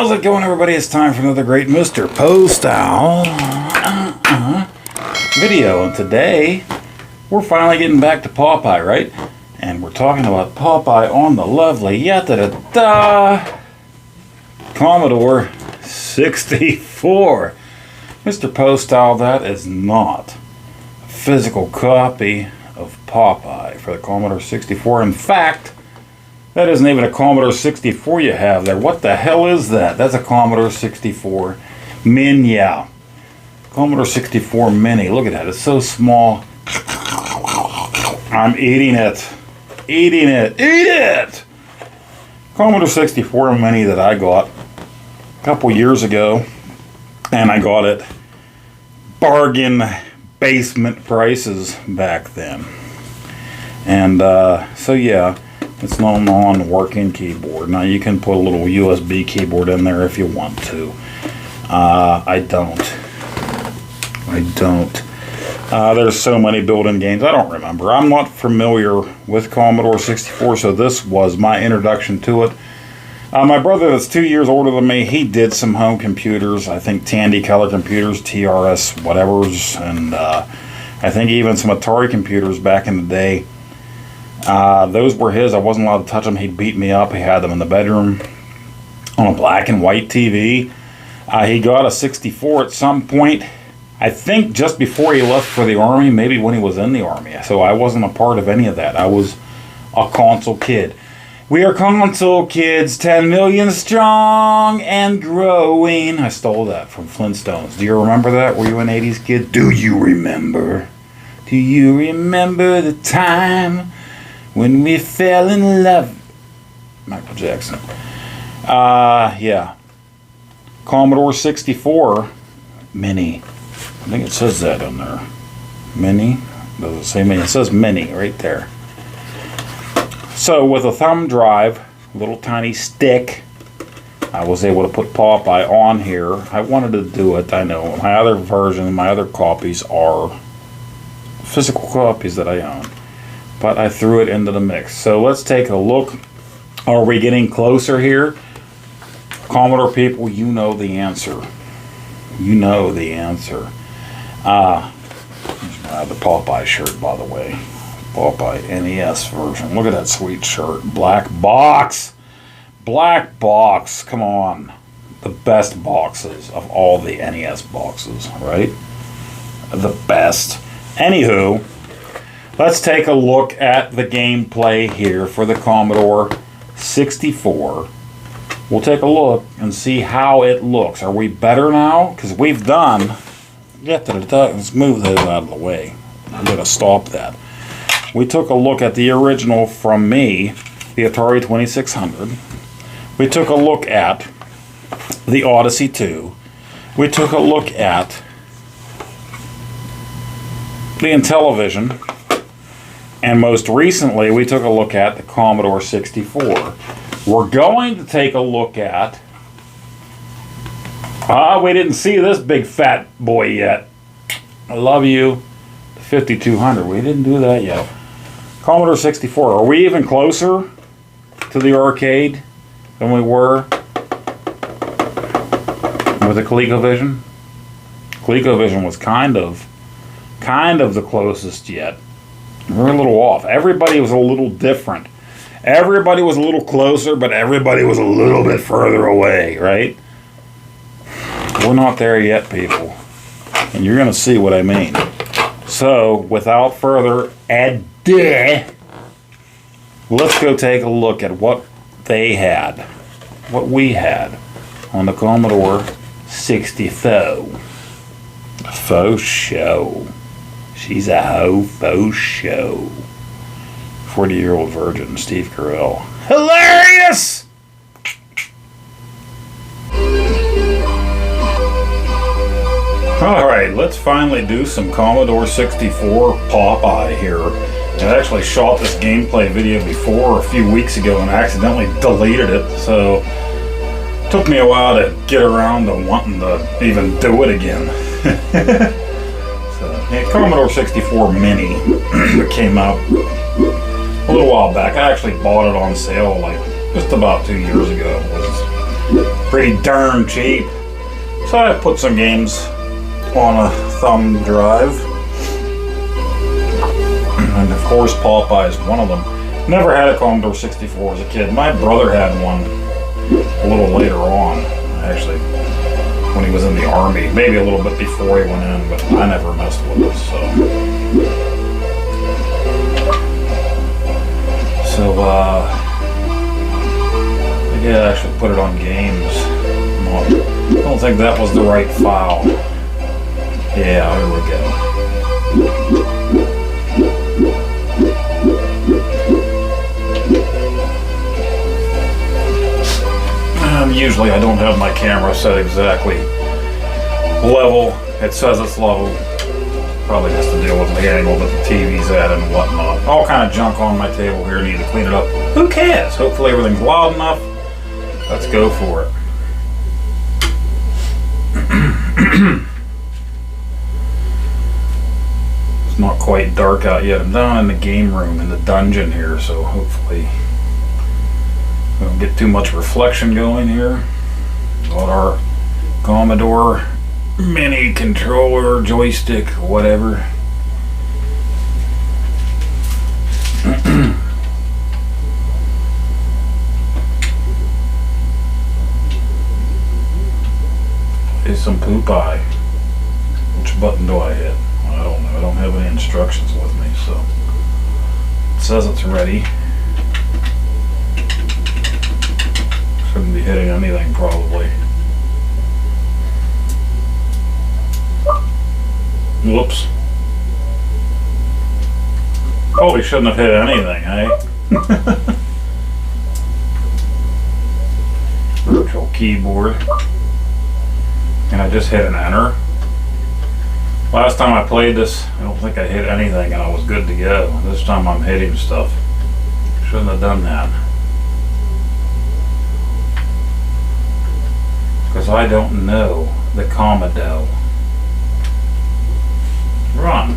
How's it going, everybody? It's time for another great Mr. Poestyle video. And today, we're finally getting back to Popeye, right? And we're talking about Popeye on the lovely Commodore 64. Mr. Poestyle, that is not a physical copy of Popeye for the Commodore 64. In fact, that isn't even a Commodore 64 you have there. What the hell is that? That's a Commodore 64 Mini. Commodore 64 Mini. Look at that. It's so small. I'm eating it. Eating it. Eat it! Commodore 64 Mini that I got a couple years ago. And I got it bargain basement prices back then. And so yeah. It's no non-working keyboard. Now you can put a little USB keyboard in there if you want to. I don't. There's so many built-in games. I don't remember. I'm not familiar with Commodore 64, so this was my introduction to it. My brother that's 2 years older than me, he did some home computers. I think Tandy Color computers, TRS whatevers, and I think even some Atari computers back in the day. Those were his. I wasn't allowed to touch them. He'd beat me up. He had them in the bedroom on a black and white TV. He got a 64 at some point. I think just before he left for the Army, maybe when he was in the Army. So I wasn't a part of any of that. I was a console kid. We are console kids, 10 million strong and growing. I stole that from Flintstones. Do you remember that? Were you an 80s kid? Do you remember? Do you remember the time when we fell in love? Michael Jackson. Yeah. Commodore 64 Mini. I think it says that on there. Mini. Does it say Mini? It says Mini right there. So with a thumb drive, little tiny stick, I was able to put Popeye on here. I wanted to do it, I know. My other version, my other copies are physical copies that I own. But I threw it into the mix. So let's take a look. Are we getting closer here? Commodore people, you know the answer. You know the answer. Here's my other Popeye shirt, by the way. Popeye NES version. Look at that sweet shirt. Black box. Black box. Come on. The best boxes of all the NES boxes, right? The best. Anywho, let's take a look at the gameplay here for the Commodore 64. We'll take a look and see how it looks. Are we better now? Because we've done... Let's move those out of the way. I'm going to stop that. We took a look at the original from me, the Atari 2600. We took a look at the Odyssey 2. We took a look at the Intellivision. And most recently, we took a look at the Commodore 64. We're going to take a look at... we didn't see this big fat boy yet. I love you. The 5200. We didn't do that yet. Commodore 64. Are we even closer to the arcade than we were with the ColecoVision? ColecoVision was kind of the closest yet. We're a little off. Everybody was a little different. Everybody was a little closer, but everybody was a little bit further away, right? We're not there yet, people. And you're going to see what I mean. So, without further ado, let's go take a look at what they had, what we had on the Commodore 64. Faux show. She's a faux show. 40-year-old virgin, Steve Carell. Hilarious! Alright, let's finally do some Commodore 64 Popeye here. I actually shot this gameplay video before a few weeks ago and accidentally deleted it, so it took me a while to get around to wanting to even do it again. Yeah, Commodore 64 Mini that came out a little while back. I actually bought it on sale like just about 2 years ago. It was pretty darn cheap. So I put some games on a thumb drive. And of course Popeye is one of them. Never had a Commodore 64 as a kid. My brother had one a little later on, actually, when he was in the Army. Maybe a little bit before he went in, but I never messed with it, so. Yeah, I should put it on games. I don't think that was the right file. Yeah, here we go. Usually I don't have my camera set exactly level. It says it's level. Probably has to deal with the angle that the TV's at and whatnot. All kind of junk on my table here. Need to clean it up. Who cares? Hopefully everything's loud enough. Let's go for it. It's not quite dark out yet. I'm down in the game room in the dungeon here, so hopefully we don't get too much reflection going here. Got our Commodore mini controller, joystick, whatever. Play some Popeye. Which button do I hit? I don't know. I don't have any instructions with me, so it says it's ready. Shouldn't be hitting anything probably. Whoops. Probably shouldn't have hit anything, eh? Virtual keyboard. And I just hit an enter. Last time I played this, I don't think I hit anything and I was good to go. This time I'm hitting stuff. Shouldn't have done that. Because I don't know the Commodore. Run.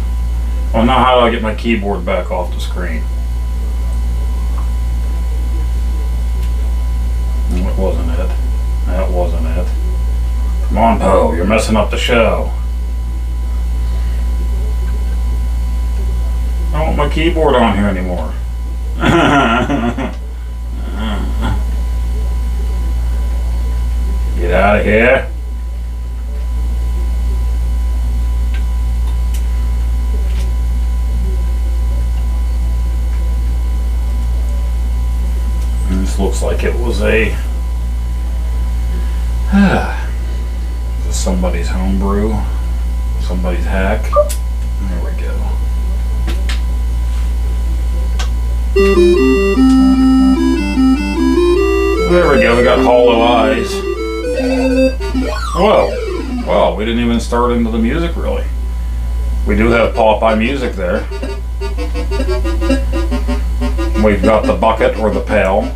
Well, now how do I get my keyboard back off the screen? That wasn't it. That wasn't it. Come on, Poe, you're messing up the show. I don't want my keyboard on here anymore. Get out of here. And this looks like it was a somebody's homebrew, somebody's hack. There we go. There we go, we got hollow eyes. Whoa, well, we didn't even start into the music really. We do have Popeye music there. We've got the bucket or the pail.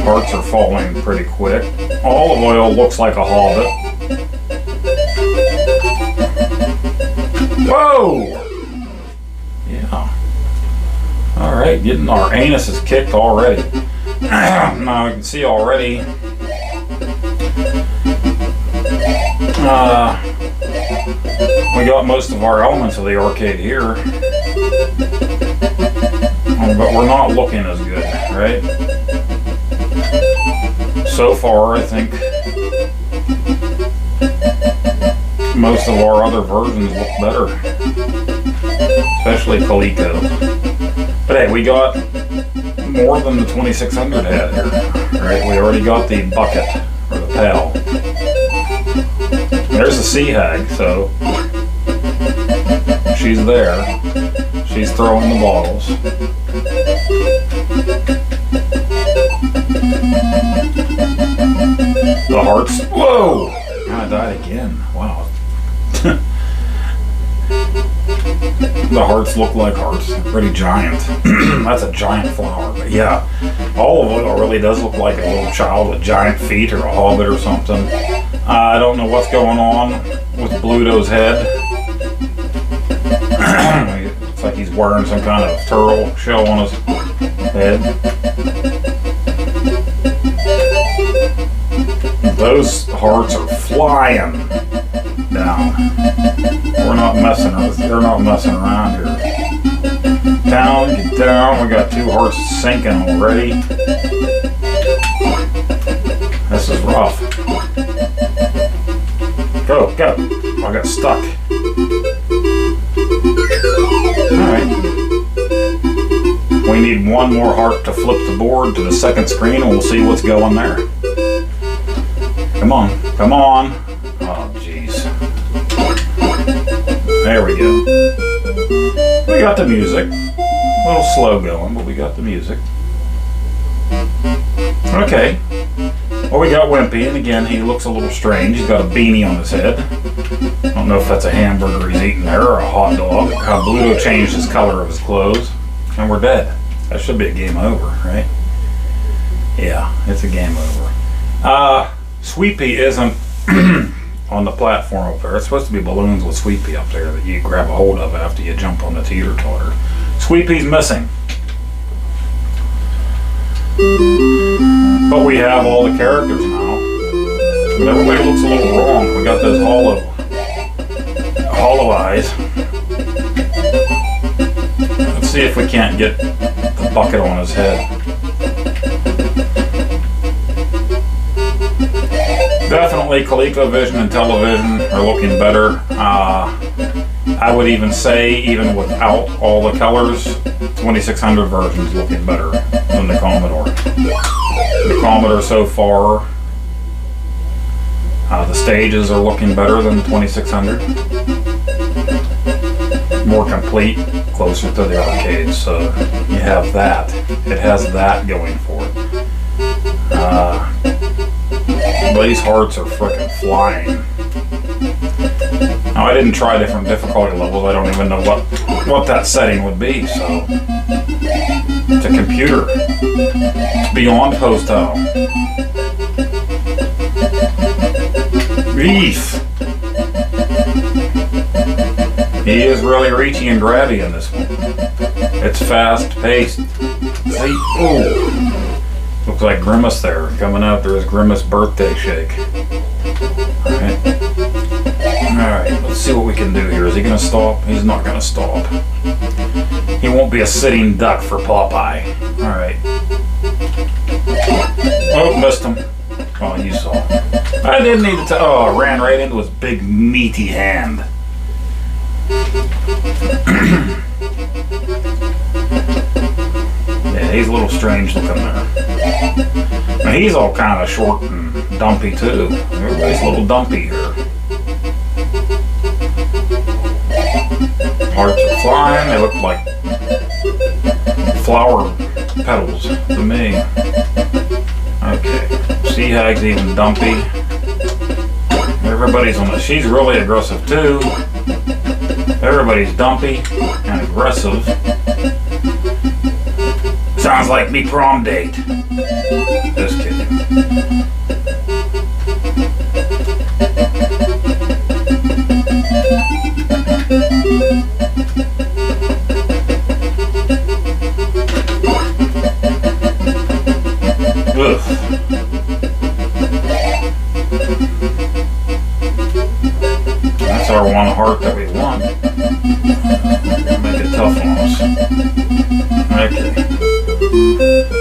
Hearts are falling pretty quick. Olive oil looks like a hobbit. Whoa! Yeah. Alright, getting our anuses kicked already. Now we can see already we got most of our elements of the arcade here. But we're not looking as good, right? So far, I think most of our other versions look better, especially Coleco. But hey, we got more than the 2600 had here, right? We already got the bucket or the pail. There's the sea hag, so she's there. She's throwing the bottles. The hearts. Whoa! I died again. Wow. The hearts look like hearts. They're pretty giant. That's a giant flower. But yeah, olive oil really does look like a little child with giant feet or a hobbit or something. I don't know what's going on with Bluto's head. It's like he's wearing some kind of turtle shell on his head. hearts are flying down. We're not messing around. They're not messing around here. Down, get down. We got 2 hearts sinking already. This is rough. Go, go. I got stuck. Alright. We need 1 more heart to flip the board to the second screen and we'll see what's going there. Come on, come on. Oh, jeez. There we go. We got the music. A little slow going, but we got the music. Okay. Well, we got Wimpy, and again, he looks a little strange. He's got a beanie on his head. I don't know if that's a hamburger he's eating there or a hot dog. How Bluto changed his color of his clothes. And we're dead. That should be a game over, right? Yeah, it's a game over. Sweet Pea isn't on the platform up there. It's supposed to be balloons with Sweet Pea up there that you grab a hold of after you jump on the teeter-totter. Sweet Pea's missing. But we have all the characters now. But everybody looks a little wrong. We got those hollow eyes. Let's see if we can't get the bucket on his head. Definitely ColecoVision and Television are looking better. I would even say, even without all the colors, 2600 version is looking better than the Commodore. The Commodore so far, the stages are looking better than the 2600. More complete, closer to the arcade, so you have that. It has that going for it. These hearts are frickin' flying. Now, I didn't try different difficulty levels. I don't even know what that setting would be, so it's a computer. It's beyond Poestyle. Beef. He is really reachy and grabby in this one. It's fast paced. See? Ooh. Looks like Grimace there, coming after his Grimace birthday shake. Alright. Alright, let's see what we can do here. Is he gonna stop? He's not gonna stop. He won't be a sitting duck for Popeye. Alright. Oh, missed him. Oh, you saw. I didn't need to. Oh, I ran right into his big meaty hand. Yeah, he's a little strange looking there. Now, he's all kind of short and dumpy too. Everybody's a little dumpy here. Hearts are flying. They look like flower petals to me. Okay. Sea Hag's even dumpy. Everybody's on the. She's really aggressive too. Everybody's dumpy and aggressive. Sounds like me prom date. Just kidding. Ugh. That's our 1 heart that we want. Make it tough on us. Okay.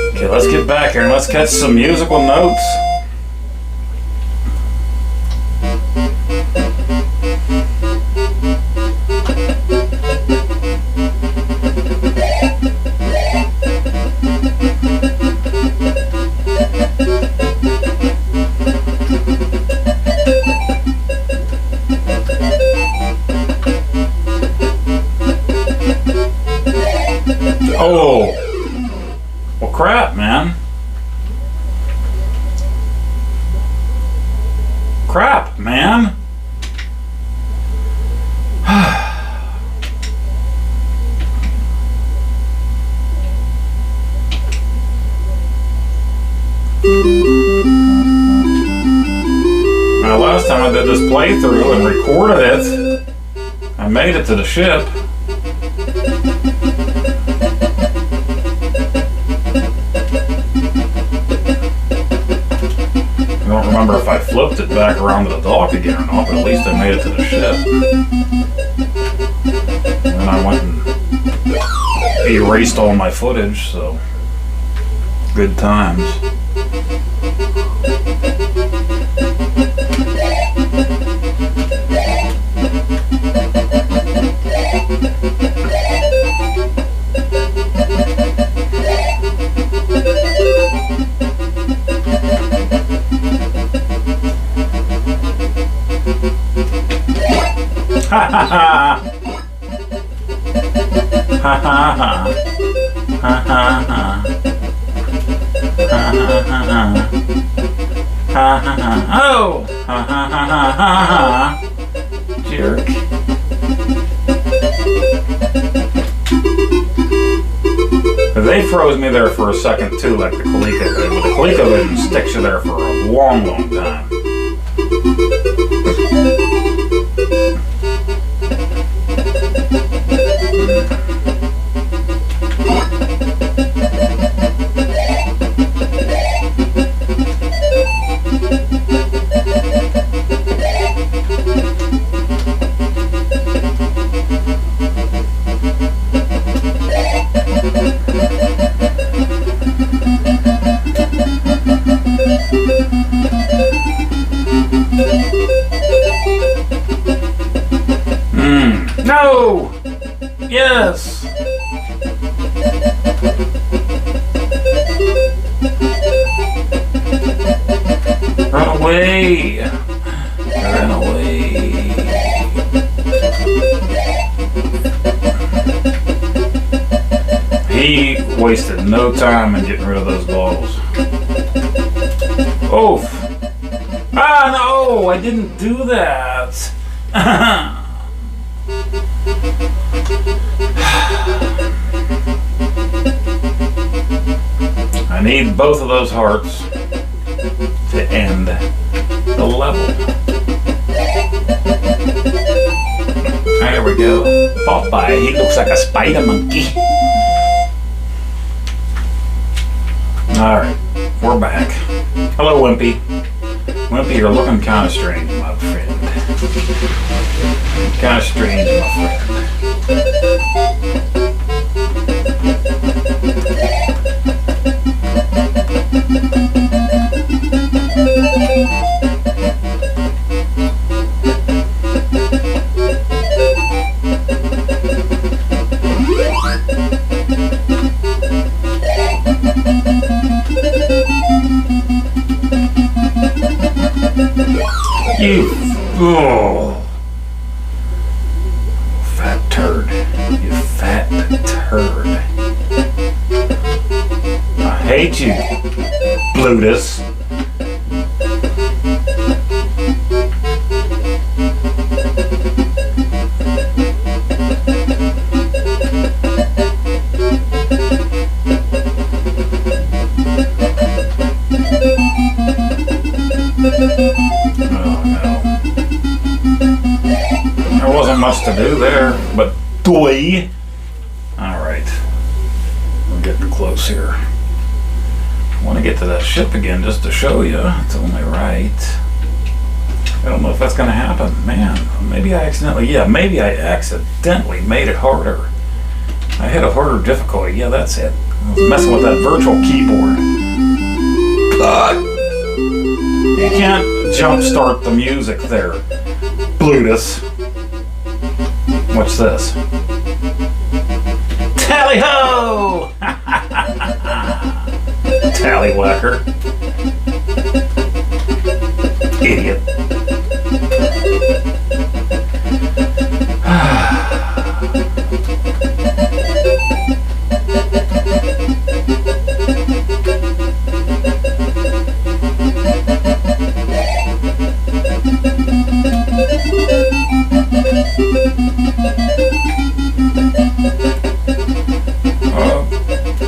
Okay, let's get back here and let's catch some musical notes. Oh! Well, crap, man. Crap, man. Now, last time I did this playthrough and recorded it, I made it to the ship. I don't remember if I flipped it back around to the dock again or not, but at least I made it to the ship. And then I went and erased all my footage, so good times. Ha ha ha! Ha ha ha! Ha ha ha! Ha ha ha! Ha ha ha! Oh! Ha ha ha ha ha ha! Jerk! They froze me there for a second too, like the Coleco did, but the Coleco didn't stick you there for a long, long time. No! Yes! Run away! Run away! He wasted no time in getting rid of those goggles. Oof! Ah, no! I didn't do that! I need both of those hearts to end the level. There we go. Popeye, he looks like a spider monkey. Alright, we're back. Hello, Wimpy. Wimpy, you're looking kind of strange, my friend. Kind of strange, my friend. You, oh, fat turd, you fat turd. I hate you, Blutus. There wasn't much to do there, but doy. Alright. We're getting close here. I want to get to that ship again just to show you. It's only right. I don't know if that's going to happen. Man, maybe I accidentally made it harder. I hit a harder difficulty. Yeah, that's it. I was messing with that virtual keyboard. God. You can't jumpstart the music there, Blutus. What's this? Tally-ho! Tallywhacker. Idiot.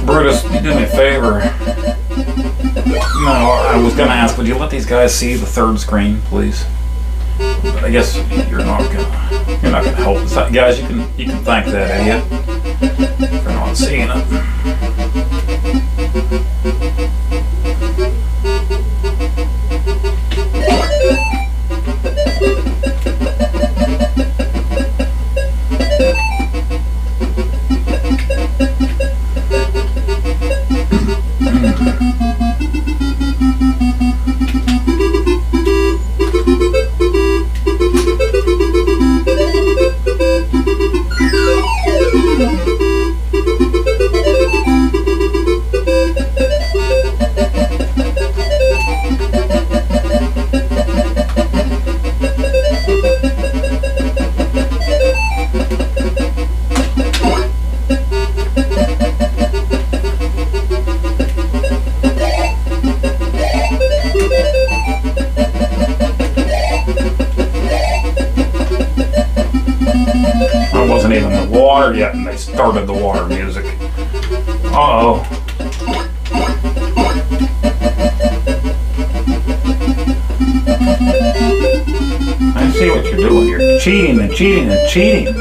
Brutus, you do me a favor. No, I was going to ask, would you let these guys see the third screen, please? But I guess you're not gonna help us. Guys, you can thank that idiot for not seeing it. water yet, and they started the water music. Uh-oh. I see what you're doing. You're cheating and cheating and cheating.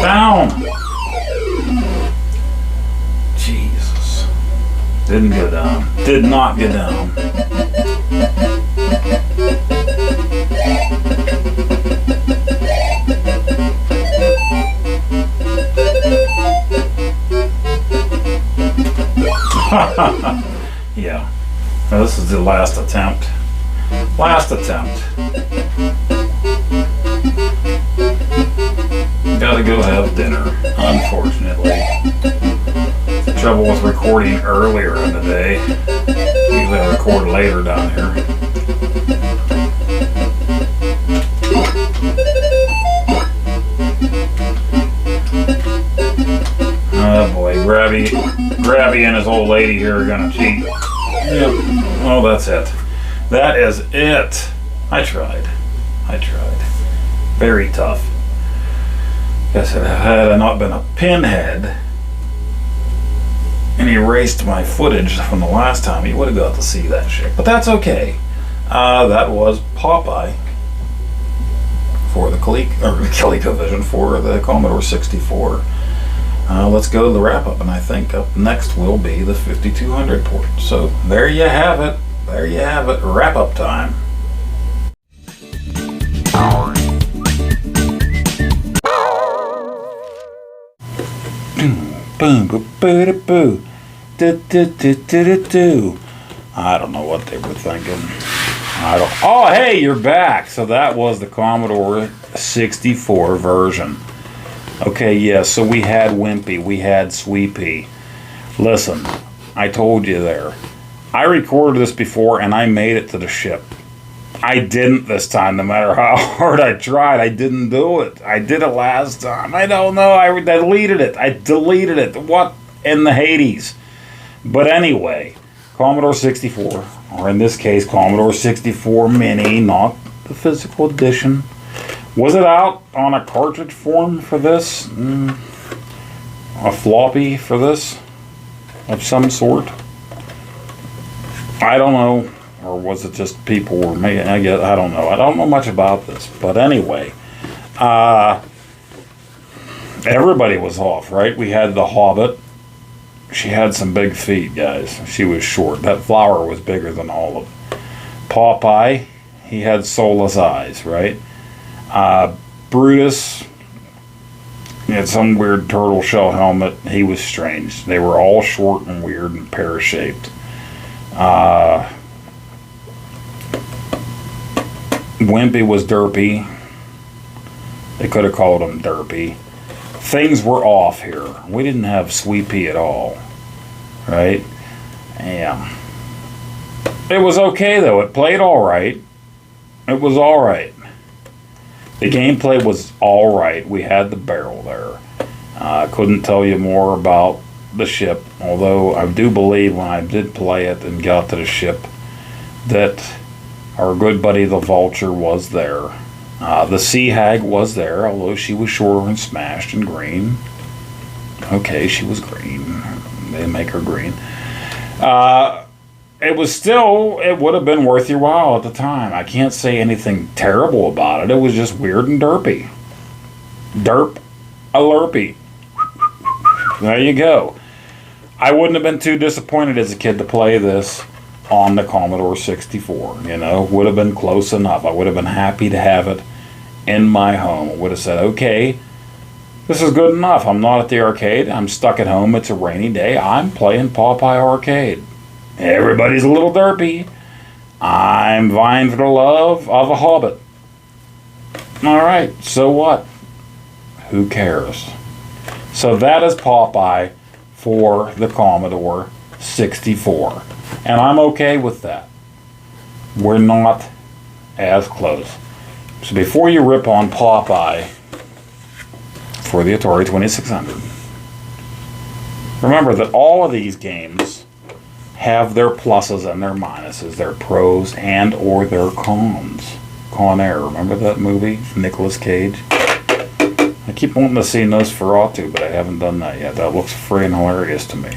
Down! Jesus. Didn't go down. Did not go down. Yeah. Now, this is the last attempt. Last attempt. Gotta go have dinner, unfortunately. The trouble with recording earlier in the day. Usually I record later down here. Oh boy, Grabby and his old lady here are gonna cheat. Yep. Oh, that's it. That is it. I tried. Very tough. Guess had I not been a pinhead and erased my footage from the last time, you would have got to see that shit. But that's okay. That was Popeye for the ColecoVision for the Commodore 64. Let's go to the wrap-up, and I think up next will be the 5200 port. So there you have it. There you have it. Wrap-up time. Boom, boom, boo, boo, do, do, do, do, do. I don't know what they were thinking. Oh, hey, you're back. So that was the Commodore 64 version. Okay, yeah, so we had Wimpy, we had Sweet Pea. Listen, I told you there. I recorded this before and I made it to the ship. I didn't this time, no matter how hard I tried. I didn't do it. I did it last time. I don't know. I deleted it. What in the Hades? But anyway, Commodore 64, or in this case, Commodore 64 Mini, not the physical edition. Was it out on a cartridge form for this? A floppy for this? Of some sort? I don't know. Or was it just people were making? I don't know. I don't know much about this. But anyway, everybody was off, right? We had the Hobbit. She had some big feet, guys. She was short. That flower was bigger than all of them. Popeye, he had soulless eyes, right? Brutus, he had some weird turtle shell helmet. He was strange. They were all short and weird and pear-shaped. Wimpy was derpy. They could have called him derpy. Things were off here. We didn't have Sweet Pea at all. Right? Yeah. It was okay, though. It played alright. It was alright. The gameplay was alright. We had the barrel there. I couldn't tell you more about the ship, although I do believe when I did play it and got to the ship that our good buddy the Vulture was there. The Sea Hag was there, although she was shorter and smashed and green. Okay, she was green. They make her green. It would have been worth your while at the time. I can't say anything terrible about it. It was just weird and derpy. Derp a lurpy. There you go. I wouldn't have been too disappointed as a kid to play this on the Commodore 64. You know, would have been close enough. I would have been happy to have it in my home. I would have said, okay, this is good enough. I'm not at the arcade. I'm stuck at home. It's a rainy day. I'm playing Popeye Arcade. Everybody's a little derpy. I'm vying for the love of a Hobbit. Alright, so what? Who cares? So that is Popeye for the Commodore 64. And I'm okay with that. We're not as close. So before you rip on Popeye for the Atari 2600, remember that all of these games have their pluses and their minuses, their pros and or their cons. Con Air, remember that movie? Nicolas Cage? I keep wanting to see Nosferatu, but I haven't done that yet. That looks freaking hilarious to me.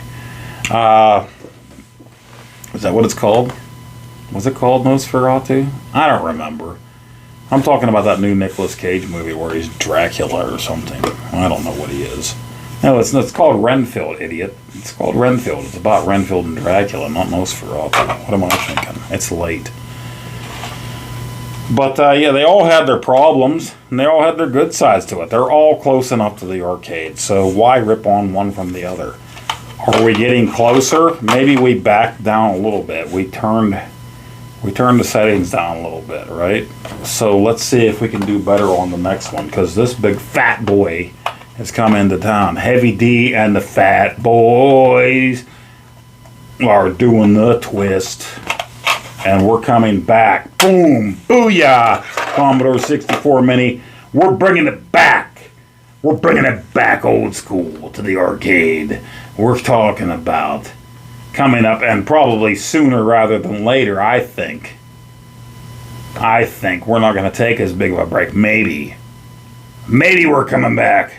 Is that what it's called? Was it called Nosferatu? I don't remember. I'm talking about that new Nicolas Cage movie where he's Dracula or something. I don't know what he is. No, it's called Renfield, idiot. It's called Renfield. It's about Renfield and Dracula, not Nosferatu. What am I thinking? It's late. But, yeah, they all had their problems, and they all had their good sides to it. They're all close enough to the arcade, so why rip on one from the other? Are we getting closer? Maybe we backed down a little bit. We turned the settings down a little bit, right? So let's see if we can do better on the next one, because this big fat boy has come into town. Heavy D and the Fat Boys are doing the twist. And we're coming back. Boom! Booyah! Commodore 64 Mini. We're bringing it back. We're bringing it back old school to the arcade. We're talking about coming up, and probably sooner rather than later, I think. We're not going to take as big of a break. Maybe we're coming back.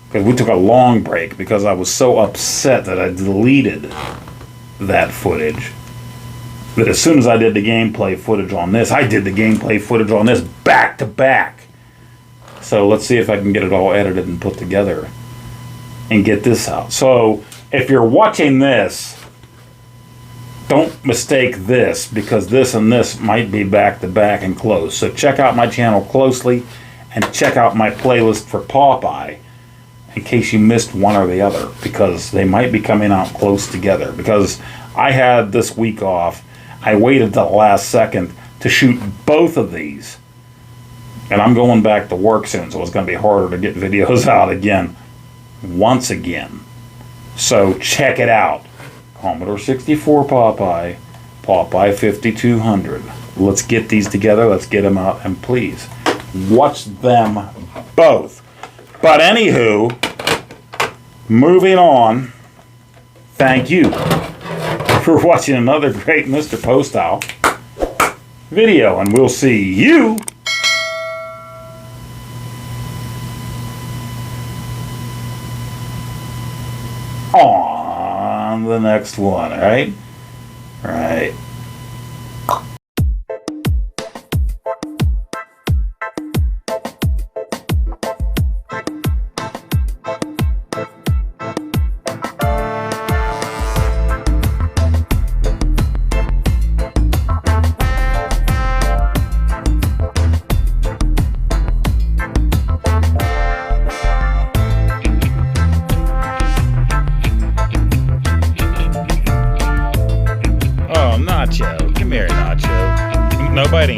Because we took a long break because I was so upset that I deleted that footage. But as soon as I did the gameplay footage on this, I did the gameplay footage on this back to back. So let's see if I can get it all edited and put together and get this out. So if you're watching this, don't mistake this, because this and this might be back to back and close. So check out my channel closely and check out my playlist for Popeye in case you missed one or the other, because they might be coming out close together. Because I had this week off. I waited till the last second to shoot both of these. And I'm going back to work soon, so it's going to be harder to get videos out again. Once again. So check it out. Commodore 64 Popeye. Popeye 5200. Let's get these together. Let's get them out. And please, watch them both. But anywho, moving on. Thank you for watching another great Mr. Poestyle video, and we'll see you on the next one. All right? All right. Nacho, come here, Nacho. Nobody.